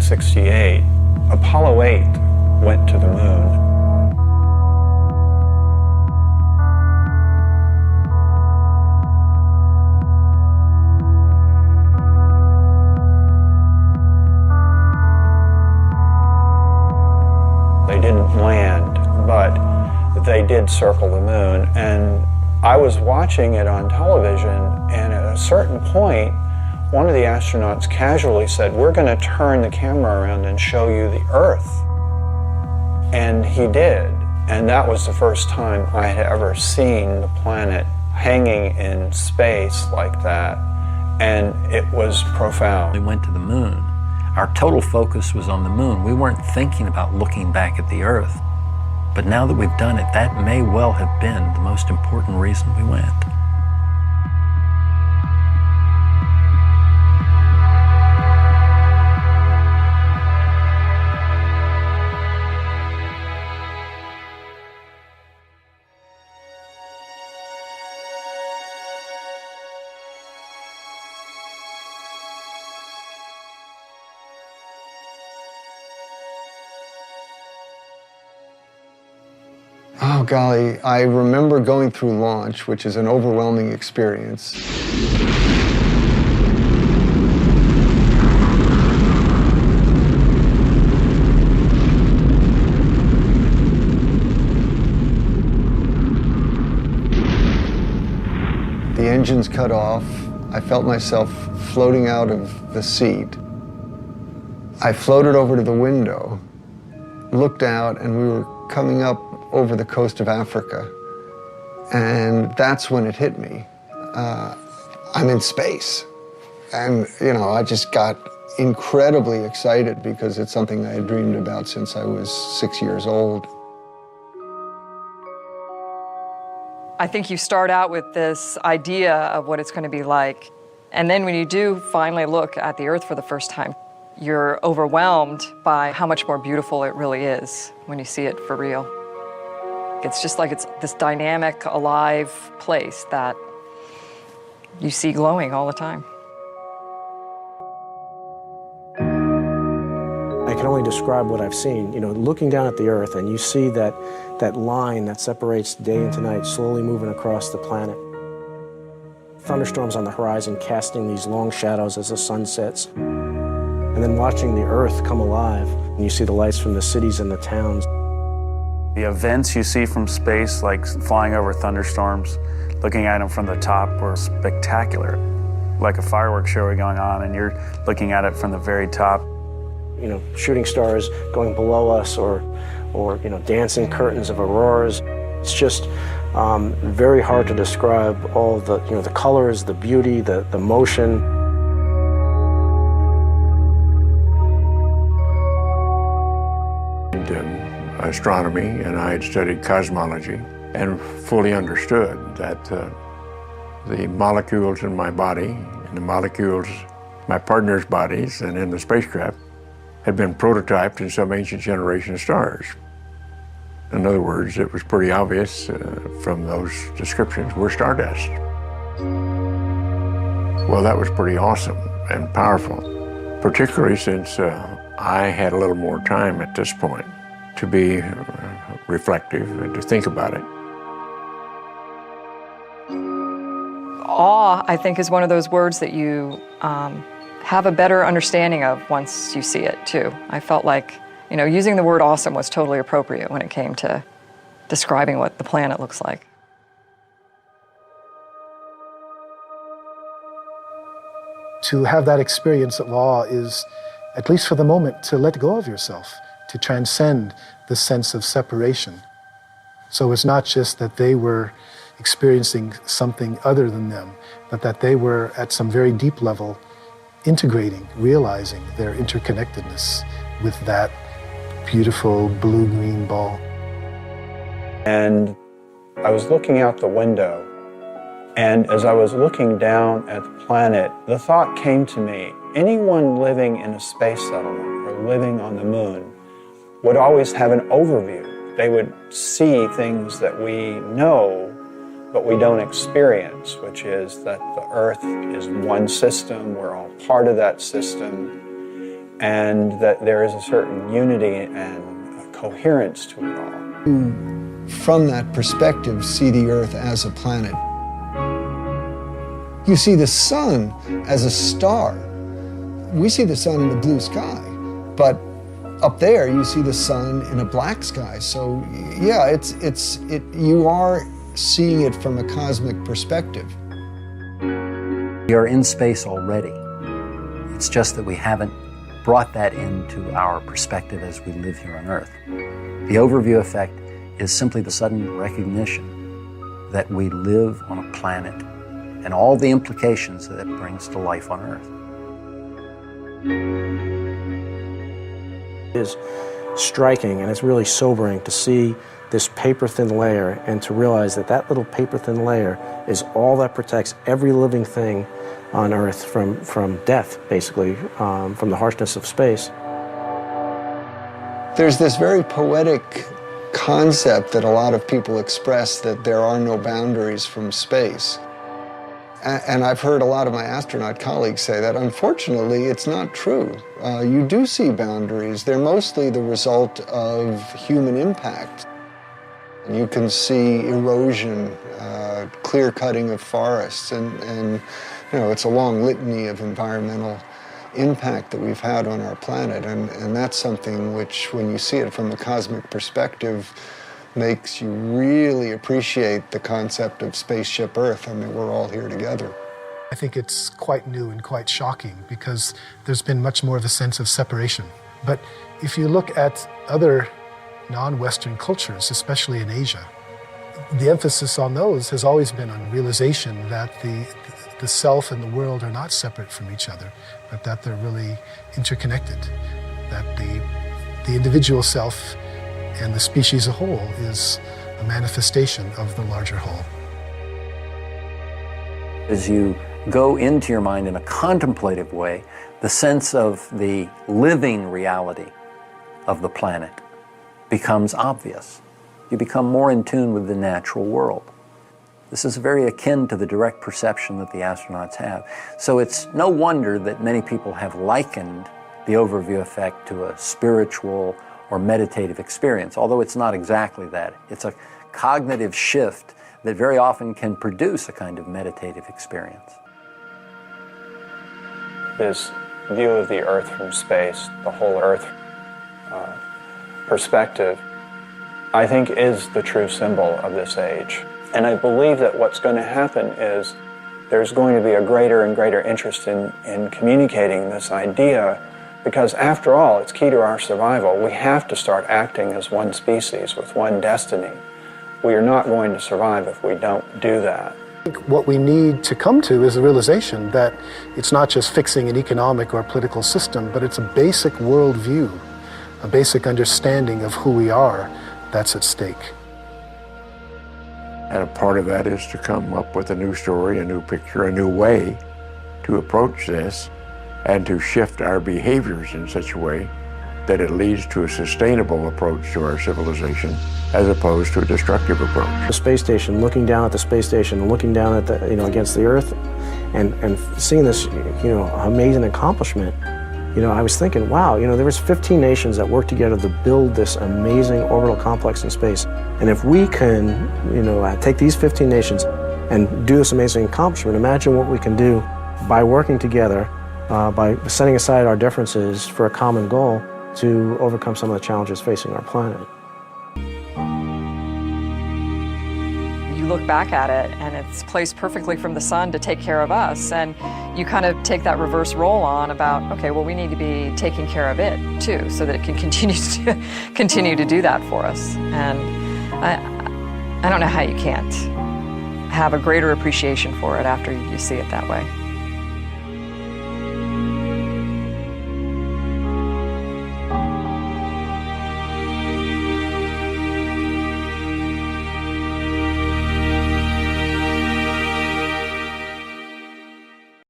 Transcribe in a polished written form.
1968, Apollo 8 went to the moon. They didn't land, but they did circle the moon. And I was watching it on television, and at a certain point, one of the astronauts casually said, "We're going to turn the camera around and show you the Earth." And he did. And that was the first time I had ever seen the planet hanging in space like that. And it was profound. We went to the moon. Our total focus was on the moon. We weren't thinking about looking back at the Earth. But now that we've done it, that may well have been the most important reason we went. Oh, golly, I remember going through launch, which is an overwhelming experience. The engines cut off. I felt myself floating out of the seat. I floated over to the window, looked out, and we were coming up over the coast of Africa. And that's when it hit me. I'm in space. And, you know, I just got incredibly excited because it's something I had dreamed about since I was 6 years old. I think you start out with this idea of what it's going to be like. And then when you do finally look at the Earth for the first time, you're overwhelmed by how much more beautiful it really is when you see it for real. It's just like it's this dynamic, alive place that you see glowing all the time. I can only describe what I've seen. You know, looking down at the Earth and you see that line that separates day into night slowly moving across the planet. Thunderstorms on the horizon casting these long shadows as the sun sets. And then watching the Earth come alive, and you see the lights from the cities and the towns. The events you see from space, like flying over thunderstorms, looking at them from the top, were spectacular. Like a fireworks show going on, and you're looking at it from the very top. You know, shooting stars going below us, or you know, dancing curtains of auroras. It's just very hard to describe all the, you know, the colors, the beauty, the motion. Astronomy, and I had studied cosmology and fully understood that the molecules in my body and the molecules in my partner's bodies and in the spacecraft had been prototyped in some ancient generation of stars. In other words, it was pretty obvious from those descriptions we're stardust. Well, that was pretty awesome and powerful, particularly since I had a little more time at this point to be reflective and to think about it. Awe, I think, is one of those words that you have a better understanding of once you see it, too. I felt like, you know, using the word awesome was totally appropriate when it came to describing what the planet looks like. To have that experience of awe is, at least for the moment, to let go of yourself, to transcend the sense of separation. So it's not just that they were experiencing something other than them, but that they were at some very deep level integrating, realizing their interconnectedness with that beautiful blue-green ball. And I was looking out the window, and as I was looking down at the planet, the thought came to me, anyone living in a space settlement or living on the moon would always have an overview. They would see things that we know, but we don't experience, which is that the Earth is one system, we're all part of that system, and that there is a certain unity and coherence to it all. From that perspective, see the Earth as a planet. You see the sun as a star. We see the sun in the blue sky, but up there you see the sun in a black sky. So yeah, you are seeing it from a cosmic perspective. We are in space already. It's just that we haven't brought that into our perspective as we live here on Earth. The overview effect is simply the sudden recognition that we live on a planet and all the implications that it brings to life on Earth. It is striking, and it's really sobering to see this paper-thin layer and to realize that that little paper-thin layer is all that protects every living thing on Earth from death, basically, from the harshness of space. There's this very poetic concept that a lot of people express, that there are no boundaries from space. And I've heard a lot of my astronaut colleagues say that. Unfortunately, it's not true. You do see boundaries. They're mostly the result of human impact. You can see erosion, clear cutting of forests, and you know, it's a long litany of environmental impact that we've had on our planet, and that's something which, when you see it from a cosmic perspective, makes you really appreciate the concept of spaceship Earth. I mean, we're all here together. I think it's quite new and quite shocking because there's been much more of a sense of separation. But if you look at other non-Western cultures, especially in Asia, the emphasis on those has always been on realization that the self and the world are not separate from each other, but that they're really interconnected, that the individual self and the species as a whole is a manifestation of the larger whole. As you go into your mind in a contemplative way, the sense of the living reality of the planet becomes obvious. You become more in tune with the natural world. This is very akin to the direct perception that the astronauts have. So it's no wonder that many people have likened the overview effect to a spiritual or meditative experience, although it's not exactly that. It's a cognitive shift that very often can produce a kind of meditative experience. This view of the Earth from space, the whole Earth perspective, I think is the true symbol of this age. And I believe that what's going to happen is there's going to be a greater and greater interest in communicating this idea, because after all, it's key to our survival. We have to start acting as one species with one destiny. We are not going to survive if we don't do that. I think what we need to come to is the realization that it's not just fixing an economic or political system, but it's a basic worldview, a basic understanding of who we are that's at stake. And a part of that is to come up with a new story, a new picture, a new way to approach this, and to shift our behaviors in such a way that it leads to a sustainable approach to our civilization as opposed to a destructive approach. The space station, looking down at the space station, looking down at the, against the Earth, and seeing this, amazing accomplishment, I was thinking, wow, there was 15 nations that worked together to build this amazing orbital complex in space. And if we can, take these 15 nations and do this amazing accomplishment, imagine what we can do by working together, by setting aside our differences for a common goal to overcome some of the challenges facing our planet. You look back at it and it's placed perfectly from the sun to take care of us, and you kind of take that reverse role on about, okay, well, we need to be taking care of it too, so that it can continue to do that for us. And I don't know how you can't have a greater appreciation for it after you see it that way.